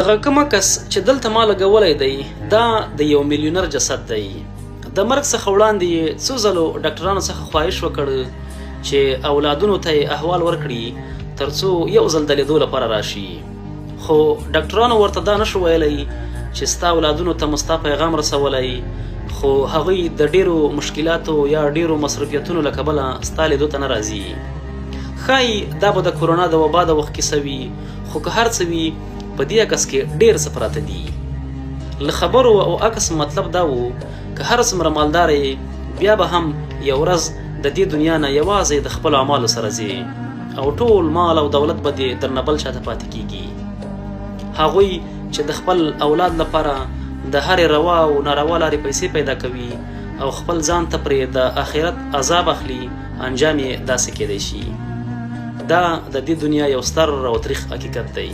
دغه کومه کس چې دلته ما لګولی دی دا د یو میلیونر جسد دی. د مرګ څخه وړاندې څو ځلو ډاکټرانو څخه خواهش وکړ چې اولادونو ته یې احوال ورکړي تر څو یو ځل د لیدو لپاره راشي، خو ډاکټرانو ورته دا نشو ویلی چې ستا اولادونو ته مو ستا پیغام رسولی، خو هغوی د ډیرو مشکلاتو یا ډیرو مصروفیتونو له کبله ستا لیدو ته نه راځي. ښایي دا به د کورونا د وبا د وخت کیسه وي، خو که هر څه وي په دې عکس کې ډیر څه پراته دي. له خبرو او عکس مطلب دا و که هر څومره مالدار یې بیا به هم یو ورځ د دې دنیا نه یوازې د خپلو اعمالو سره ځې او ټول مال او دولت به دې درنه بل چاته پاتې کیږي. هغوی چې د خپل اولاد لپاره د هرې روا او ناروا لارې پیسې پیدا کوي او خپل ځان ته پرې د آخرت عذاب اخلي، انجام یې داسې کیدی شي. دا د دې دنیا یو ستر او تریخ حقیقت دی.